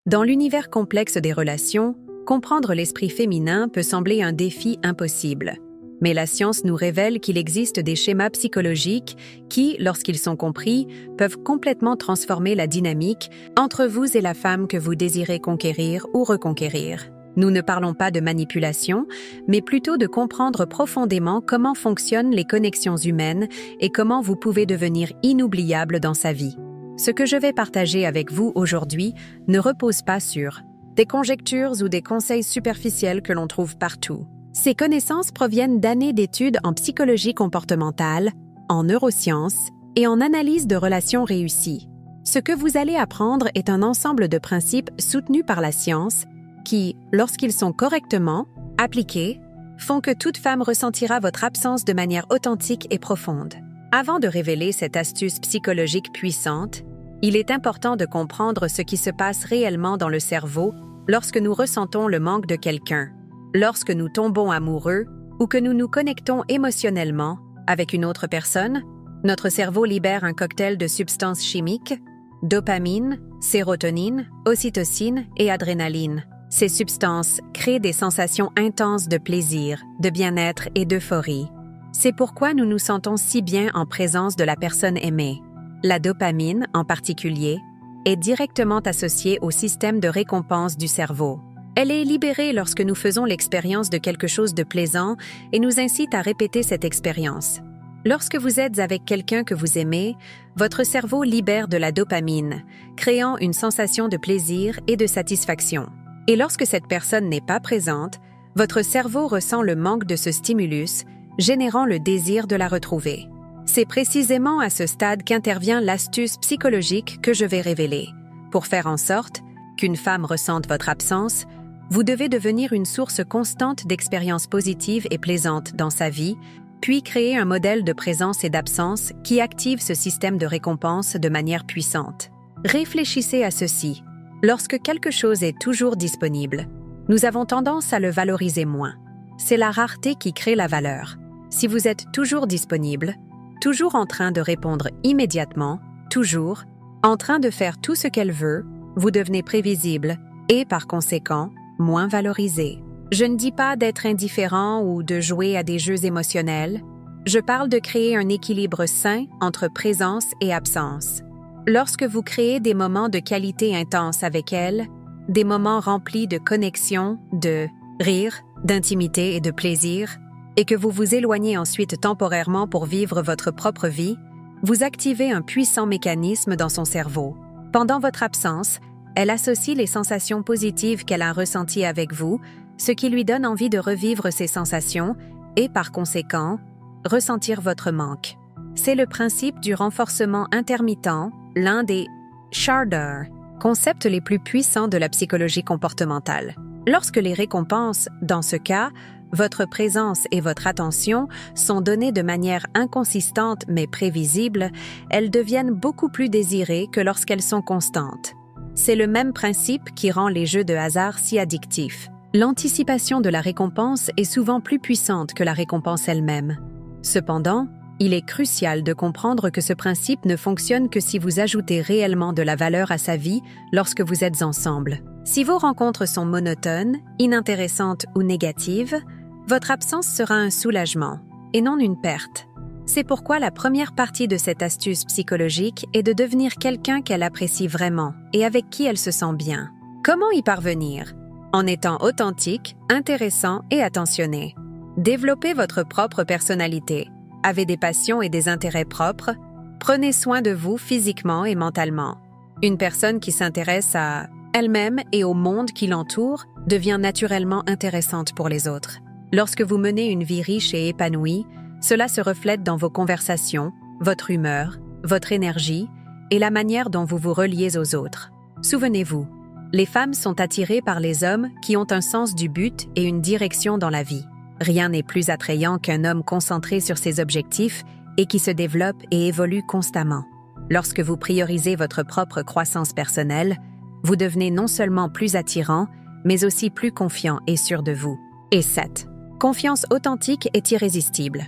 Dans l'univers complexe des relations, comprendre l'esprit féminin peut sembler un défi impossible. Mais la science nous révèle qu'il existe des schémas psychologiques qui, lorsqu'ils sont compris, peuvent complètement transformer la dynamique entre vous et la femme que vous désirez conquérir ou reconquérir. Nous ne parlons pas de manipulation, mais plutôt de comprendre profondément comment fonctionnent les connexions humaines et comment vous pouvez devenir inoubliable dans sa vie. Ce que je vais partager avec vous aujourd'hui ne repose pas sur des conjectures ou des conseils superficiels que l'on trouve partout. Ces connaissances proviennent d'années d'études en psychologie comportementale, en neurosciences et en analyse de relations réussies. Ce que vous allez apprendre est un ensemble de principes soutenus par la science qui, lorsqu'ils sont correctement appliqués, font que toute femme ressentira votre absence de manière authentique et profonde. Avant de révéler cette astuce psychologique puissante, il est important de comprendre ce qui se passe réellement dans le cerveau lorsque nous ressentons le manque de quelqu'un, lorsque nous tombons amoureux ou que nous nous connectons émotionnellement avec une autre personne. Notre cerveau libère un cocktail de substances chimiques, dopamine, sérotonine, ocytocine et adrénaline. Ces substances créent des sensations intenses de plaisir, de bien-être et d'euphorie. C'est pourquoi nous nous sentons si bien en présence de la personne aimée. La dopamine, en particulier, est directement associée au système de récompense du cerveau. Elle est libérée lorsque nous faisons l'expérience de quelque chose de plaisant et nous incite à répéter cette expérience. Lorsque vous êtes avec quelqu'un que vous aimez, votre cerveau libère de la dopamine, créant une sensation de plaisir et de satisfaction. Et lorsque cette personne n'est pas présente, votre cerveau ressent le manque de ce stimulus, générant le désir de la retrouver. C'est précisément à ce stade qu'intervient l'astuce psychologique que je vais révéler. Pour faire en sorte qu'une femme ressente votre absence, vous devez devenir une source constante d'expériences positives et plaisantes dans sa vie, puis créer un modèle de présence et d'absence qui active ce système de récompense de manière puissante. Réfléchissez à ceci. Lorsque quelque chose est toujours disponible, nous avons tendance à le valoriser moins. C'est la rareté qui crée la valeur. Si vous êtes toujours disponible, toujours en train de répondre immédiatement, toujours en train de faire tout ce qu'elle veut, vous devenez prévisible et, par conséquent, moins valorisé. Je ne dis pas d'être indifférent ou de jouer à des jeux émotionnels. Je parle de créer un équilibre sain entre présence et absence. Lorsque vous créez des moments de qualité intense avec elle, des moments remplis de connexion, de rire, d'intimité et de plaisir, et que vous vous éloignez ensuite temporairement pour vivre votre propre vie, vous activez un puissant mécanisme dans son cerveau. Pendant votre absence, elle associe les sensations positives qu'elle a ressenties avec vous, ce qui lui donne envie de revivre ces sensations et, par conséquent, ressentir votre manque. C'est le principe du renforcement intermittent, l'un des Sharder, concepts les plus puissants de la psychologie comportementale. Lorsque les récompenses, dans ce cas, votre présence et votre attention sont données de manière inconsistante mais prévisible, elles deviennent beaucoup plus désirées que lorsqu'elles sont constantes. C'est le même principe qui rend les jeux de hasard si addictifs. L'anticipation de la récompense est souvent plus puissante que la récompense elle-même. Cependant, il est crucial de comprendre que ce principe ne fonctionne que si vous ajoutez réellement de la valeur à sa vie lorsque vous êtes ensemble. Si vos rencontres sont monotones, inintéressantes ou négatives, votre absence sera un soulagement, et non une perte. C'est pourquoi la première partie de cette astuce psychologique est de devenir quelqu'un qu'elle apprécie vraiment et avec qui elle se sent bien. Comment y parvenir? En étant authentique, intéressant et attentionné. Développez votre propre personnalité. Avez des passions et des intérêts propres. Prenez soin de vous physiquement et mentalement. Une personne qui s'intéresse à elle-même et au monde qui l'entoure devient naturellement intéressante pour les autres. Lorsque vous menez une vie riche et épanouie, cela se reflète dans vos conversations, votre humeur, votre énergie et la manière dont vous vous reliez aux autres. Souvenez-vous, les femmes sont attirées par les hommes qui ont un sens du but et une direction dans la vie. Rien n'est plus attrayant qu'un homme concentré sur ses objectifs et qui se développe et évolue constamment. Lorsque vous priorisez votre propre croissance personnelle, vous devenez non seulement plus attirant, mais aussi plus confiant et sûr de vous. Et 7. Confiance authentique est irrésistible.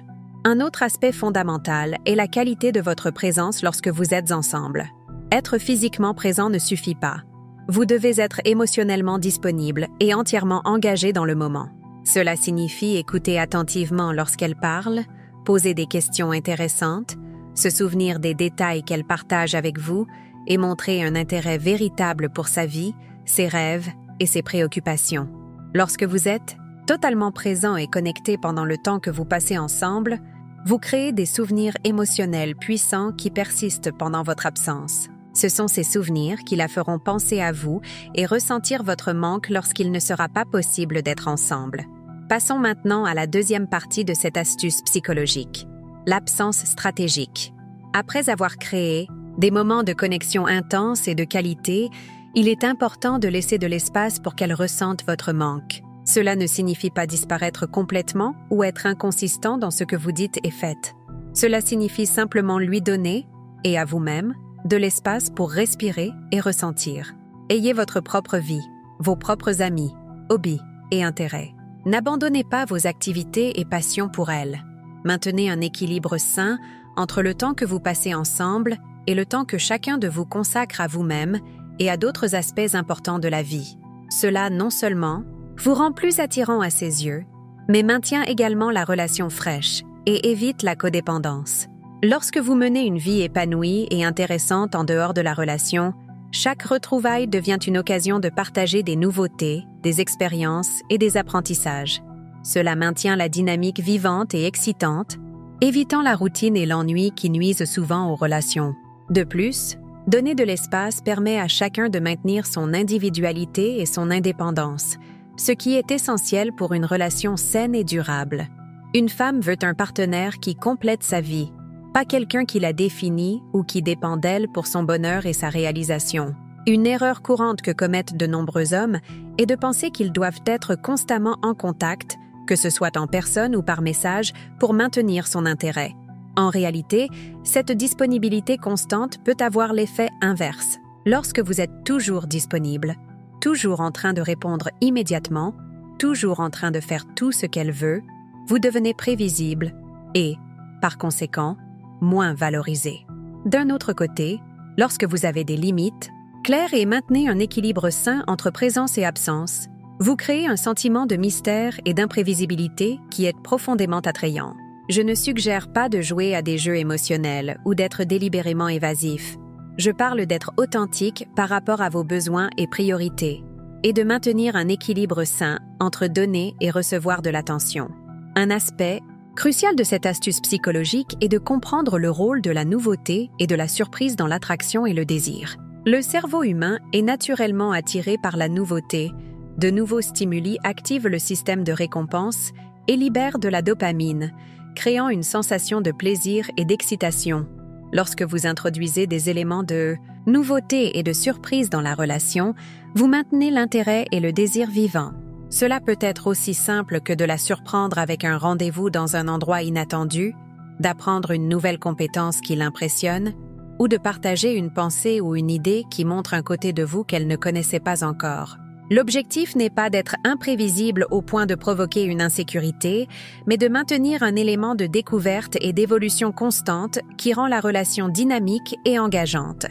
Un autre aspect fondamental est la qualité de votre présence lorsque vous êtes ensemble. Être physiquement présent ne suffit pas. Vous devez être émotionnellement disponible et entièrement engagé dans le moment. Cela signifie écouter attentivement lorsqu'elle parle, poser des questions intéressantes, se souvenir des détails qu'elle partage avec vous et montrer un intérêt véritable pour sa vie, ses rêves et ses préoccupations. Lorsque vous êtes totalement présent et connecté pendant le temps que vous passez ensemble, vous créez des souvenirs émotionnels puissants qui persistent pendant votre absence. Ce sont ces souvenirs qui la feront penser à vous et ressentir votre manque lorsqu'il ne sera pas possible d'être ensemble. Passons maintenant à la deuxième partie de cette astuce psychologique, l'absence stratégique. Après avoir créé des moments de connexion intense et de qualité, il est important de laisser de l'espace pour qu'elle ressente votre manque. Cela ne signifie pas disparaître complètement ou être inconsistant dans ce que vous dites et faites. Cela signifie simplement lui donner, et à vous-même, de l'espace pour respirer et ressentir. Ayez votre propre vie, vos propres amis, hobbies et intérêts. N'abandonnez pas vos activités et passions pour elle. Maintenez un équilibre sain entre le temps que vous passez ensemble et le temps que chacun de vous consacre à vous-même et à d'autres aspects importants de la vie. Cela non seulement vous rend plus attirant à ses yeux, mais maintient également la relation fraîche et évite la codépendance. Lorsque vous menez une vie épanouie et intéressante en dehors de la relation, chaque retrouvaille devient une occasion de partager des nouveautés, des expériences et des apprentissages. Cela maintient la dynamique vivante et excitante, évitant la routine et l'ennui qui nuisent souvent aux relations. De plus, donner de l'espace permet à chacun de maintenir son individualité et son indépendance, ce qui est essentiel pour une relation saine et durable. Une femme veut un partenaire qui complète sa vie, pas quelqu'un qui la définit ou qui dépend d'elle pour son bonheur et sa réalisation. Une erreur courante que commettent de nombreux hommes est de penser qu'ils doivent être constamment en contact, que ce soit en personne ou par message, pour maintenir son intérêt. En réalité, cette disponibilité constante peut avoir l'effet inverse. Lorsque vous êtes toujours disponible, toujours en train de répondre immédiatement, toujours en train de faire tout ce qu'elle veut, vous devenez prévisible et, par conséquent, moins valorisé. D'un autre côté, lorsque vous avez des limites, claires et maintenez un équilibre sain entre présence et absence, vous créez un sentiment de mystère et d'imprévisibilité qui est profondément attrayant. Je ne suggère pas de jouer à des jeux émotionnels ou d'être délibérément évasif. Je parle d'être authentique par rapport à vos besoins et priorités, et de maintenir un équilibre sain entre donner et recevoir de l'attention. Un aspect crucial de cette astuce psychologique est de comprendre le rôle de la nouveauté et de la surprise dans l'attraction et le désir. Le cerveau humain est naturellement attiré par la nouveauté. De nouveaux stimuli activent le système de récompense et libèrent de la dopamine, créant une sensation de plaisir et d'excitation. Lorsque vous introduisez des éléments de nouveauté et de surprise dans la relation, vous maintenez l'intérêt et le désir vivants. Cela peut être aussi simple que de la surprendre avec un rendez-vous dans un endroit inattendu, d'apprendre une nouvelle compétence qui l'impressionne, ou de partager une pensée ou une idée qui montre un côté de vous qu'elle ne connaissait pas encore. L'objectif n'est pas d'être imprévisible au point de provoquer une insécurité, mais de maintenir un élément de découverte et d'évolution constante qui rend la relation dynamique et engageante.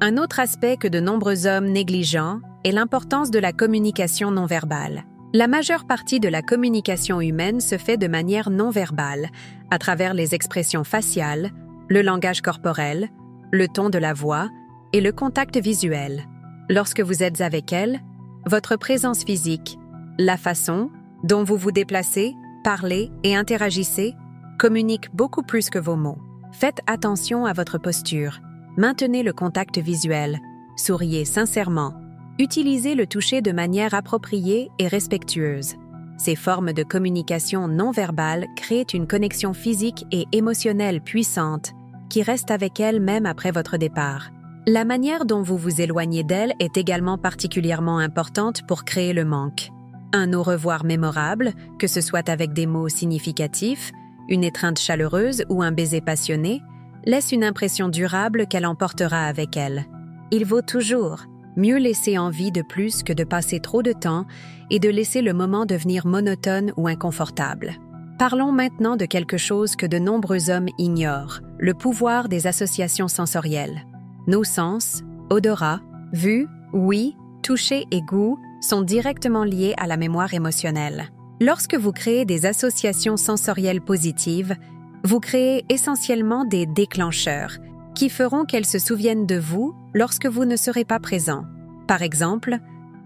Un autre aspect que de nombreux hommes négligent est l'importance de la communication non verbale. La majeure partie de la communication humaine se fait de manière non verbale, à travers les expressions faciales, le langage corporel, le ton de la voix et le contact visuel. Lorsque vous êtes avec elle, votre présence physique, la façon dont vous vous déplacez, parlez et interagissez communiquent beaucoup plus que vos mots. Faites attention à votre posture, maintenez le contact visuel, souriez sincèrement, utilisez le toucher de manière appropriée et respectueuse. Ces formes de communication non verbale créent une connexion physique et émotionnelle puissante qui reste avec elle même après votre départ. La manière dont vous vous éloignez d'elle est également particulièrement importante pour créer le manque. Un au revoir mémorable, que ce soit avec des mots significatifs, une étreinte chaleureuse ou un baiser passionné, laisse une impression durable qu'elle emportera avec elle. Il vaut toujours mieux laisser envie de plus que de passer trop de temps et de laisser le moment devenir monotone ou inconfortable. Parlons maintenant de quelque chose que de nombreux hommes ignorent, le pouvoir des associations sensorielles. Nos sens, odorat, vue, ouïe, toucher et goût sont directement liés à la mémoire émotionnelle. Lorsque vous créez des associations sensorielles positives, vous créez essentiellement des déclencheurs qui feront qu'elles se souviennent de vous lorsque vous ne serez pas présent. Par exemple,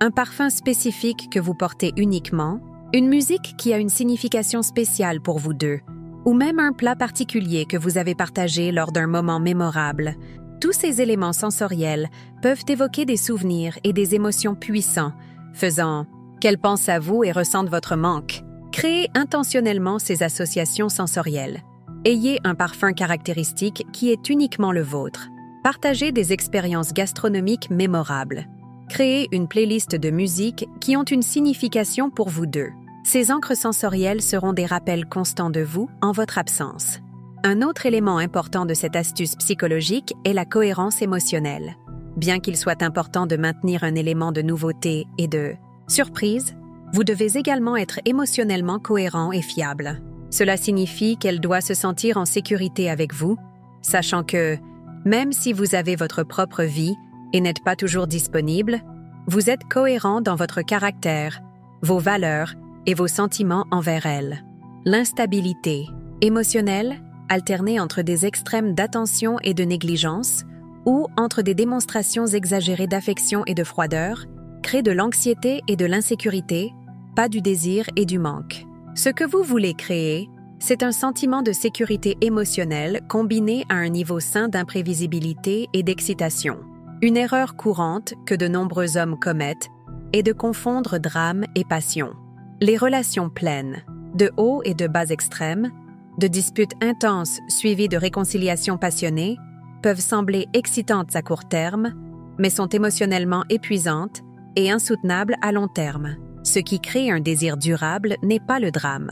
un parfum spécifique que vous portez uniquement, une musique qui a une signification spéciale pour vous deux, ou même un plat particulier que vous avez partagé lors d'un moment mémorable. Tous ces éléments sensoriels peuvent évoquer des souvenirs et des émotions puissants, faisant qu'elles pensent à vous et ressentent votre manque. Créez intentionnellement ces associations sensorielles. Ayez un parfum caractéristique qui est uniquement le vôtre. Partagez des expériences gastronomiques mémorables. Créez une playlist de musique qui ont une signification pour vous deux. Ces ancres sensorielles seront des rappels constants de vous en votre absence. Un autre élément important de cette astuce psychologique est la cohérence émotionnelle. Bien qu'il soit important de maintenir un élément de nouveauté et de surprise, vous devez également être émotionnellement cohérent et fiable. Cela signifie qu'elle doit se sentir en sécurité avec vous, sachant que, même si vous avez votre propre vie et n'êtes pas toujours disponible, vous êtes cohérent dans votre caractère, vos valeurs et vos sentiments envers elle. L'instabilité émotionnelle, alternée entre des extrêmes d'attention et de négligence, ou entre des démonstrations exagérées d'affection et de froideur, crée de l'anxiété et de l'insécurité, pas du désir et du manque. Ce que vous voulez créer, c'est un sentiment de sécurité émotionnelle combiné à un niveau sain d'imprévisibilité et d'excitation. Une erreur courante que de nombreux hommes commettent est de confondre drame et passion. Les relations pleines, de hauts et de bas extrêmes, de disputes intenses suivies de réconciliations passionnées, peuvent sembler excitantes à court terme, mais sont émotionnellement épuisantes et insoutenables à long terme. Ce qui crée un désir durable n'est pas le drame,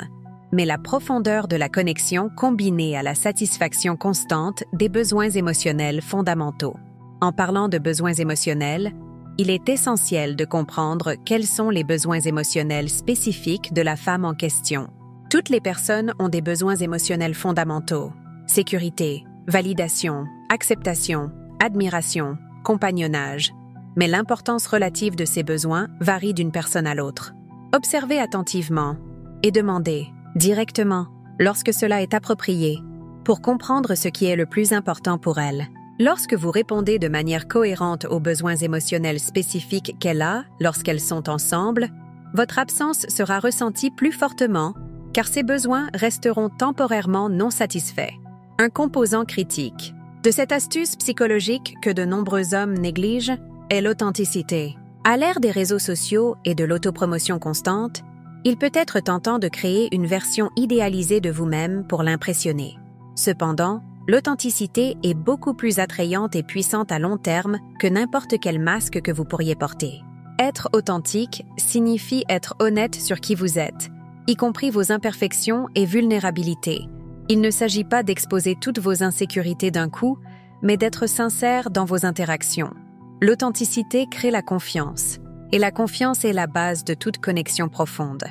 mais la profondeur de la connexion combinée à la satisfaction constante des besoins émotionnels fondamentaux. En parlant de besoins émotionnels, il est essentiel de comprendre quels sont les besoins émotionnels spécifiques de la femme en question. Toutes les personnes ont des besoins émotionnels fondamentaux: sécurité, validation, acceptation, admiration, compagnonnage. Mais l'importance relative de ces besoins varie d'une personne à l'autre. Observez attentivement et demandez directement, lorsque cela est approprié, pour comprendre ce qui est le plus important pour elle. Lorsque vous répondez de manière cohérente aux besoins émotionnels spécifiques qu'elle a lorsqu'elles sont ensemble, votre absence sera ressentie plus fortement car ces besoins resteront temporairement non satisfaits. Un composant critique de cette astuce psychologique que de nombreux hommes négligent est l'authenticité. À l'ère des réseaux sociaux et de l'autopromotion constante, il peut être tentant de créer une version idéalisée de vous-même pour l'impressionner. Cependant, l'authenticité est beaucoup plus attrayante et puissante à long terme que n'importe quel masque que vous pourriez porter. Être authentique signifie être honnête sur qui vous êtes, y compris vos imperfections et vulnérabilités. Il ne s'agit pas d'exposer toutes vos insécurités d'un coup, mais d'être sincère dans vos interactions. L'authenticité crée la confiance, et la confiance est la base de toute connexion profonde.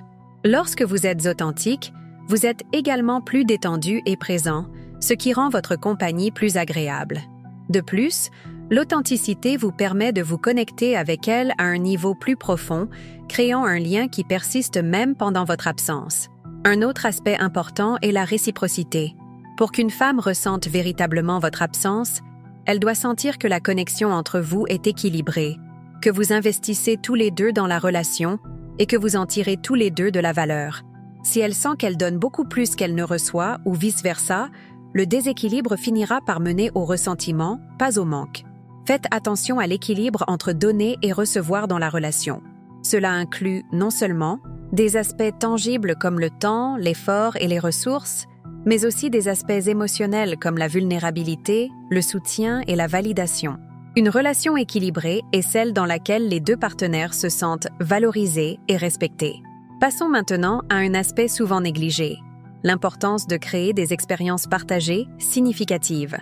Lorsque vous êtes authentique, vous êtes également plus détendu et présent, ce qui rend votre compagnie plus agréable. De plus, l'authenticité vous permet de vous connecter avec elle à un niveau plus profond, créant un lien qui persiste même pendant votre absence. Un autre aspect important est la réciprocité. Pour qu'une femme ressente véritablement votre absence, elle doit sentir que la connexion entre vous est équilibrée, que vous investissez tous les deux dans la relation et que vous en tirez tous les deux de la valeur. Si elle sent qu'elle donne beaucoup plus qu'elle ne reçoit ou vice-versa, le déséquilibre finira par mener au ressentiment, pas au manque. Faites attention à l'équilibre entre donner et recevoir dans la relation. Cela inclut non seulement des aspects tangibles comme le temps, l'effort et les ressources, mais aussi des aspects émotionnels comme la vulnérabilité, le soutien et la validation. Une relation équilibrée est celle dans laquelle les deux partenaires se sentent valorisés et respectés. Passons maintenant à un aspect souvent négligé, l'importance de créer des expériences partagées significatives.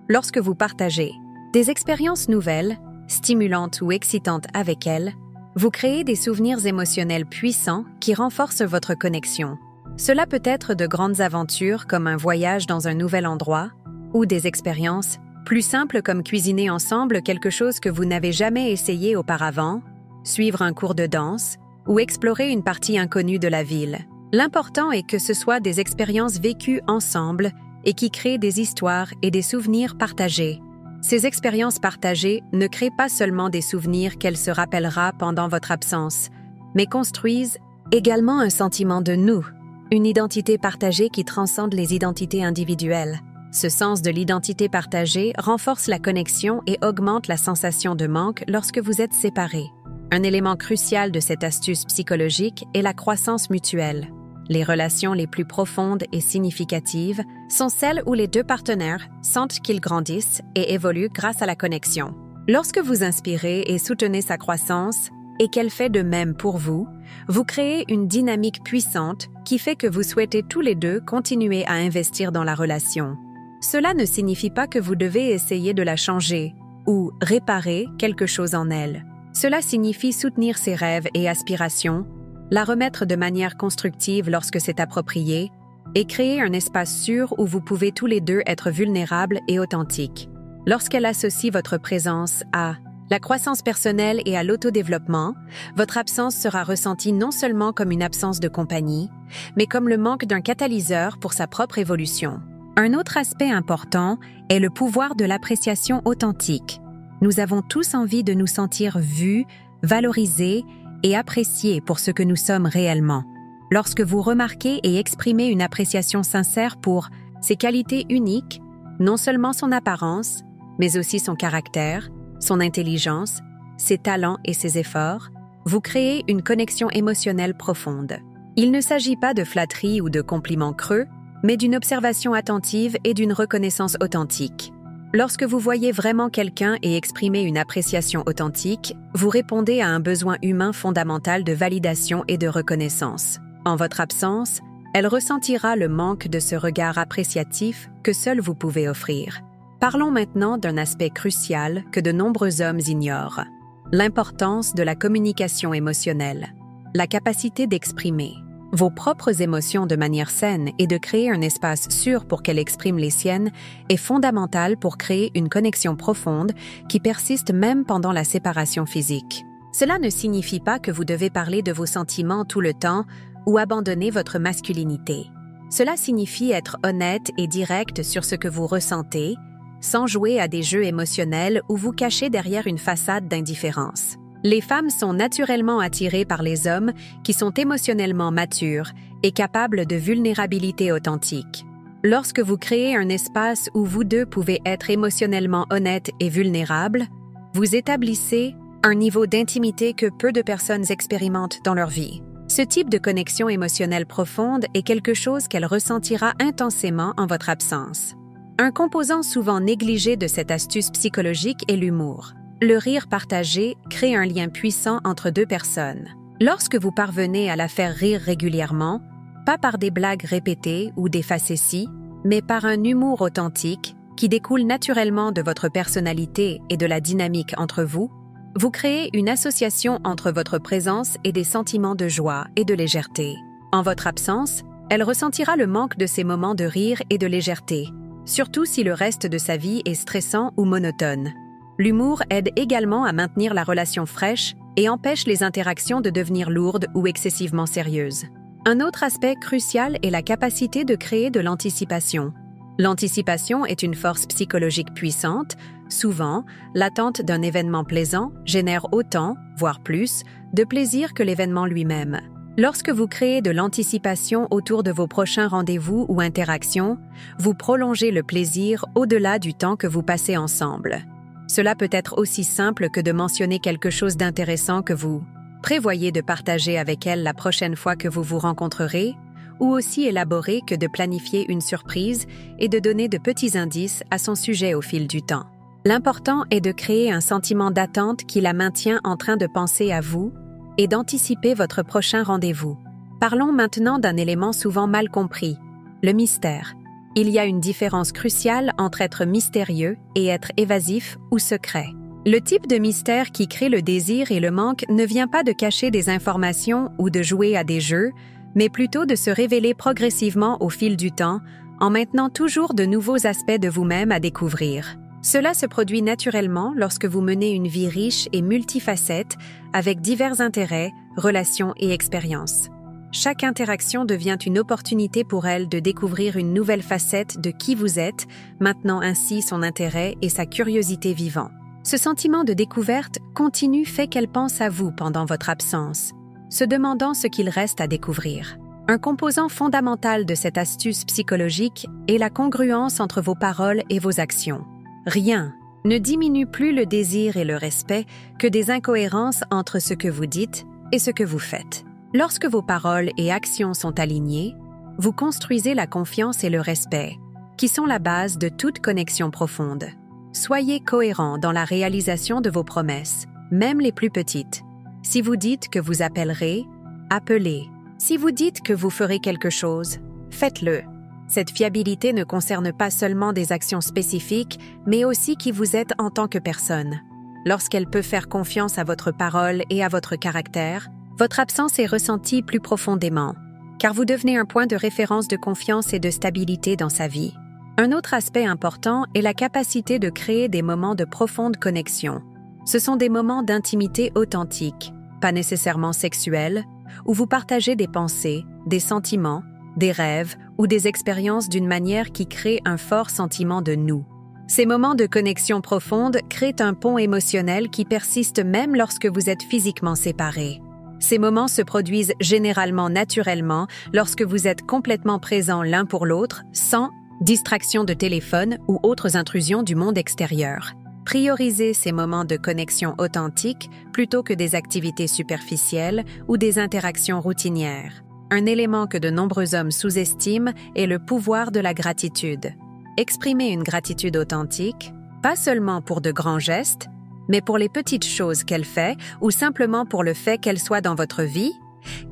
Lorsque vous partagez des expériences nouvelles, stimulantes ou excitantes avec elle, vous créez des souvenirs émotionnels puissants qui renforcent votre connexion. Cela peut être de grandes aventures comme un voyage dans un nouvel endroit ou des expériences plus simples comme cuisiner ensemble quelque chose que vous n'avez jamais essayé auparavant. suivre un cours de danse ou explorer une partie inconnue de la ville. L'important est que ce soit des expériences vécues ensemble et qui créent des histoires et des souvenirs partagés. Ces expériences partagées ne créent pas seulement des souvenirs qu'elle se rappellera pendant votre absence, mais construisent également un sentiment de nous, une identité partagée qui transcende les identités individuelles. Ce sens de l'identité partagée renforce la connexion et augmente la sensation de manque lorsque vous êtes séparés. Un élément crucial de cette astuce psychologique est la croissance mutuelle. Les relations les plus profondes et significatives sont celles où les deux partenaires sentent qu'ils grandissent et évoluent grâce à la connexion. Lorsque vous inspirez et soutenez sa croissance, et qu'elle fait de même pour vous, vous créez une dynamique puissante qui fait que vous souhaitez tous les deux continuer à investir dans la relation. Cela ne signifie pas que vous devez essayer de la changer ou réparer quelque chose en elle. Cela signifie soutenir ses rêves et aspirations, la remettre de manière constructive lorsque c'est approprié et créer un espace sûr où vous pouvez tous les deux être vulnérables et authentiques. Lorsqu'elle associe votre présence à la croissance personnelle et à l'autodéveloppement, votre absence sera ressentie non seulement comme une absence de compagnie, mais comme le manque d'un catalyseur pour sa propre évolution. Un autre aspect important est le pouvoir de l'appréciation authentique. Nous avons tous envie de nous sentir vus, valorisés et appréciés pour ce que nous sommes réellement. Lorsque vous remarquez et exprimez une appréciation sincère pour ses qualités uniques, non seulement son apparence, mais aussi son caractère, son intelligence, ses talents et ses efforts, vous créez une connexion émotionnelle profonde. Il ne s'agit pas de flatterie ou de compliments creux, mais d'une observation attentive et d'une reconnaissance authentique. Lorsque vous voyez vraiment quelqu'un et exprimez une appréciation authentique, vous répondez à un besoin humain fondamental de validation et de reconnaissance. En votre absence, elle ressentira le manque de ce regard appréciatif que seul vous pouvez offrir. Parlons maintenant d'un aspect crucial que de nombreux hommes ignorent, l'importance de la communication émotionnelle, la capacité d'exprimer vos propres émotions de manière saine et de créer un espace sûr pour qu'elles expriment les siennes est fondamental pour créer une connexion profonde qui persiste même pendant la séparation physique. Cela ne signifie pas que vous devez parler de vos sentiments tout le temps ou abandonner votre masculinité. Cela signifie être honnête et direct sur ce que vous ressentez, sans jouer à des jeux émotionnels ou vous cacher derrière une façade d'indifférence. Les femmes sont naturellement attirées par les hommes qui sont émotionnellement matures et capables de vulnérabilité authentique. Lorsque vous créez un espace où vous deux pouvez être émotionnellement honnêtes et vulnérables, vous établissez un niveau d'intimité que peu de personnes expérimentent dans leur vie. Ce type de connexion émotionnelle profonde est quelque chose qu'elle ressentira intensément en votre absence. Un composant souvent négligé de cette astuce psychologique est l'humour. Le rire partagé crée un lien puissant entre deux personnes. Lorsque vous parvenez à la faire rire régulièrement, pas par des blagues répétées ou des facéties, mais par un humour authentique qui découle naturellement de votre personnalité et de la dynamique entre vous, vous créez une association entre votre présence et des sentiments de joie et de légèreté. En votre absence, elle ressentira le manque de ces moments de rire et de légèreté, surtout si le reste de sa vie est stressant ou monotone. L'humour aide également à maintenir la relation fraîche et empêche les interactions de devenir lourdes ou excessivement sérieuses. Un autre aspect crucial est la capacité de créer de l'anticipation. L'anticipation est une force psychologique puissante. Souvent, l'attente d'un événement plaisant génère autant, voire plus, de plaisir que l'événement lui-même. Lorsque vous créez de l'anticipation autour de vos prochains rendez-vous ou interactions, vous prolongez le plaisir au-delà du temps que vous passez ensemble. Cela peut être aussi simple que de mentionner quelque chose d'intéressant que vous prévoyez de partager avec elle la prochaine fois que vous vous rencontrerez, ou aussi élaboré que de planifier une surprise et de donner de petits indices à son sujet au fil du temps. L'important est de créer un sentiment d'attente qui la maintient en train de penser à vous et d'anticiper votre prochain rendez-vous. Parlons maintenant d'un élément souvent mal compris, le mystère. Il y a une différence cruciale entre être mystérieux et être évasif ou secret. Le type de mystère qui crée le désir et le manque ne vient pas de cacher des informations ou de jouer à des jeux, mais plutôt de se révéler progressivement au fil du temps, en maintenant toujours de nouveaux aspects de vous-même à découvrir. Cela se produit naturellement lorsque vous menez une vie riche et multifacette avec divers intérêts, relations et expériences. Chaque interaction devient une opportunité pour elle de découvrir une nouvelle facette de qui vous êtes, maintenant ainsi son intérêt et sa curiosité vivant. Ce sentiment de découverte continu fait qu'elle pense à vous pendant votre absence, se demandant ce qu'il reste à découvrir. Un composant fondamental de cette astuce psychologique est la congruence entre vos paroles et vos actions. Rien ne diminue plus le désir et le respect que des incohérences entre ce que vous dites et ce que vous faites. Lorsque vos paroles et actions sont alignées, vous construisez la confiance et le respect, qui sont la base de toute connexion profonde. Soyez cohérent dans la réalisation de vos promesses, même les plus petites. Si vous dites que vous appellerez, appelez. Si vous dites que vous ferez quelque chose, faites-le. Cette fiabilité ne concerne pas seulement des actions spécifiques, mais aussi qui vous êtes en tant que personne. Lorsqu'elle peut faire confiance à votre parole et à votre caractère, votre absence est ressentie plus profondément, car vous devenez un point de référence de confiance et de stabilité dans sa vie. Un autre aspect important est la capacité de créer des moments de profonde connexion. Ce sont des moments d'intimité authentique, pas nécessairement sexuels, où vous partagez des pensées, des sentiments, des rêves ou des expériences d'une manière qui crée un fort sentiment de nous. Ces moments de connexion profonde créent un pont émotionnel qui persiste même lorsque vous êtes physiquement séparés. Ces moments se produisent généralement naturellement lorsque vous êtes complètement présents l'un pour l'autre, sans distraction de téléphone ou autres intrusions du monde extérieur. Priorisez ces moments de connexion authentique plutôt que des activités superficielles ou des interactions routinières. Un élément que de nombreux hommes sous-estiment est le pouvoir de la gratitude. Exprimez une gratitude authentique, pas seulement pour de grands gestes, mais pour les petites choses qu'elle fait ou simplement pour le fait qu'elle soit dans votre vie,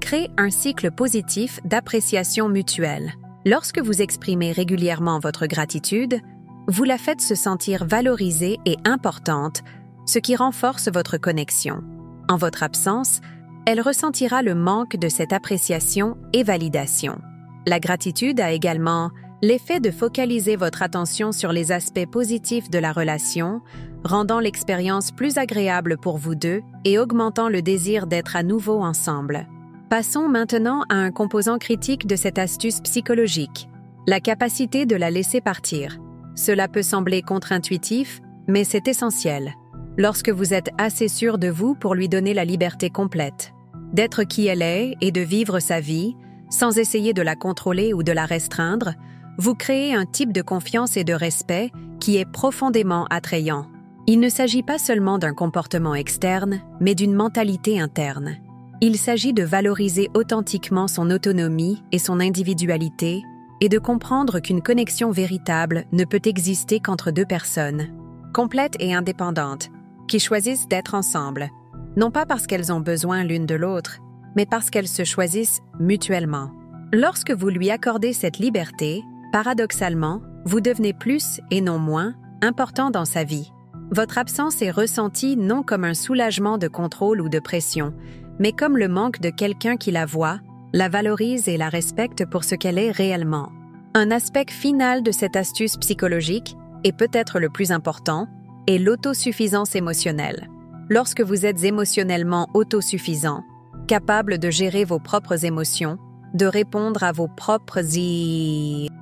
crée un cycle positif d'appréciation mutuelle. Lorsque vous exprimez régulièrement votre gratitude, vous la faites se sentir valorisée et importante, ce qui renforce votre connexion. En votre absence, elle ressentira le manque de cette appréciation et validation. La gratitude a également l'effet de focaliser votre attention sur les aspects positifs de la relation, rendant l'expérience plus agréable pour vous deux et augmentant le désir d'être à nouveau ensemble. Passons maintenant à un composant critique de cette astuce psychologique, la capacité de la laisser partir. Cela peut sembler contre-intuitif, mais c'est essentiel. Lorsque vous êtes assez sûr de vous pour lui donner la liberté complète, d'être qui elle est et de vivre sa vie, sans essayer de la contrôler ou de la restreindre, vous créez un type de confiance et de respect qui est profondément attrayant. Il ne s'agit pas seulement d'un comportement externe, mais d'une mentalité interne. Il s'agit de valoriser authentiquement son autonomie et son individualité et de comprendre qu'une connexion véritable ne peut exister qu'entre deux personnes, complètes et indépendantes, qui choisissent d'être ensemble, non pas parce qu'elles ont besoin l'une de l'autre, mais parce qu'elles se choisissent mutuellement. Lorsque vous lui accordez cette liberté, paradoxalement, vous devenez plus, et non moins, important dans sa vie. Votre absence est ressentie non comme un soulagement de contrôle ou de pression, mais comme le manque de quelqu'un qui la voit, la valorise et la respecte pour ce qu'elle est réellement. Un aspect final de cette astuce psychologique, et peut-être le plus important, est l'autosuffisance émotionnelle. Lorsque vous êtes émotionnellement autosuffisant, capable de gérer vos propres émotions, de répondre à vos propres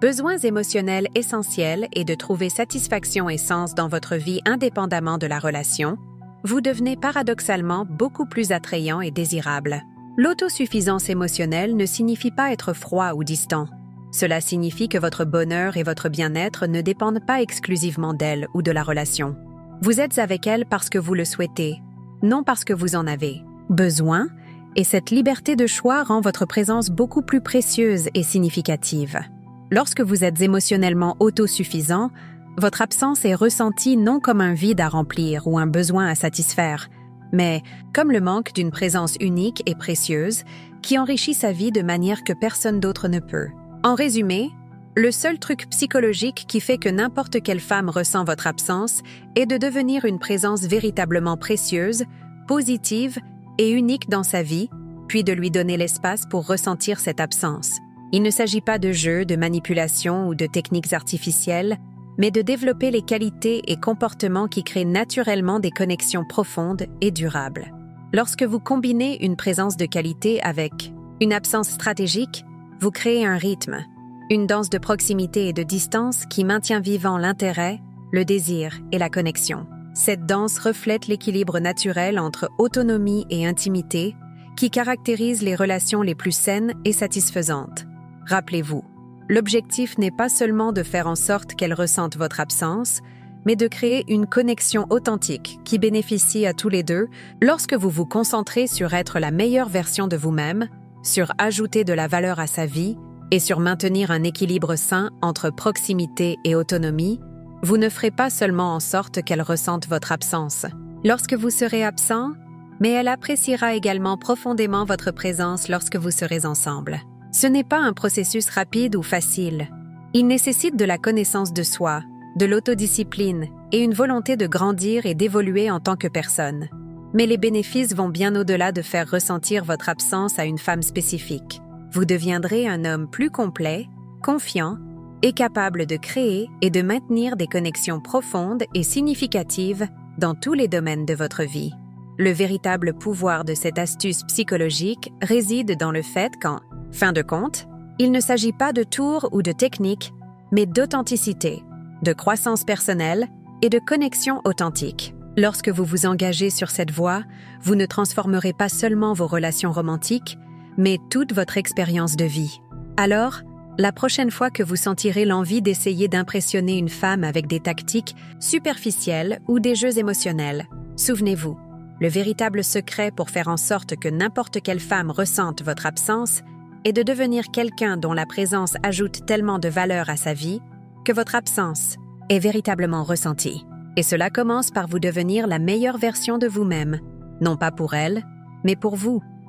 besoins émotionnels essentiels et de trouver satisfaction et sens dans votre vie indépendamment de la relation, vous devenez paradoxalement beaucoup plus attrayant et désirable. L'autosuffisance émotionnelle ne signifie pas être froid ou distant. Cela signifie que votre bonheur et votre bien-être ne dépendent pas exclusivement d'elle ou de la relation. Vous êtes avec elle parce que vous le souhaitez, non parce que vous en avez besoin, et cette liberté de choix rend votre présence beaucoup plus précieuse et significative. Lorsque vous êtes émotionnellement autosuffisant, votre absence est ressentie non comme un vide à remplir ou un besoin à satisfaire, mais comme le manque d'une présence unique et précieuse qui enrichit sa vie de manière que personne d'autre ne peut. En résumé, le seul truc psychologique qui fait que n'importe quelle femme ressent votre absence est de devenir une présence véritablement précieuse, positive et unique dans sa vie, puis de lui donner l'espace pour ressentir cette absence. Il ne s'agit pas de jeu, de manipulation ou de techniques artificielles, mais de développer les qualités et comportements qui créent naturellement des connexions profondes et durables. Lorsque vous combinez une présence de qualité avec une absence stratégique, vous créez un rythme, une danse de proximité et de distance qui maintient vivant l'intérêt, le désir et la connexion. Cette danse reflète l'équilibre naturel entre autonomie et intimité qui caractérise les relations les plus saines et satisfaisantes. Rappelez-vous, l'objectif n'est pas seulement de faire en sorte qu'elle ressente votre absence, mais de créer une connexion authentique qui bénéficie à tous les deux lorsque vous vous concentrez sur être la meilleure version de vous-même, sur ajouter de la valeur à sa vie et sur maintenir un équilibre sain entre proximité et autonomie. Vous ne ferez pas seulement en sorte qu'elle ressente votre absence. Lorsque vous serez absent, mais elle appréciera également profondément votre présence lorsque vous serez ensemble. Ce n'est pas un processus rapide ou facile. Il nécessite de la connaissance de soi, de l'autodiscipline et une volonté de grandir et d'évoluer en tant que personne. Mais les bénéfices vont bien au-delà de faire ressentir votre absence à une femme spécifique. Vous deviendrez un homme plus complet, confiant et capable de créer et de maintenir des connexions profondes et significatives dans tous les domaines de votre vie. Le véritable pouvoir de cette astuce psychologique réside dans le fait qu'en fin de compte, il ne s'agit pas de tours ou de techniques, mais d'authenticité, de croissance personnelle et de connexion authentique. Lorsque vous vous engagez sur cette voie, vous ne transformerez pas seulement vos relations romantiques, mais toute votre expérience de vie. Alors, la prochaine fois que vous sentirez l'envie d'essayer d'impressionner une femme avec des tactiques superficielles ou des jeux émotionnels, souvenez-vous, le véritable secret pour faire en sorte que n'importe quelle femme ressente votre absence est de devenir quelqu'un dont la présence ajoute tellement de valeur à sa vie que votre absence est véritablement ressentie. Et cela commence par vous devenir la meilleure version de vous-même, non pas pour elle, mais pour vous.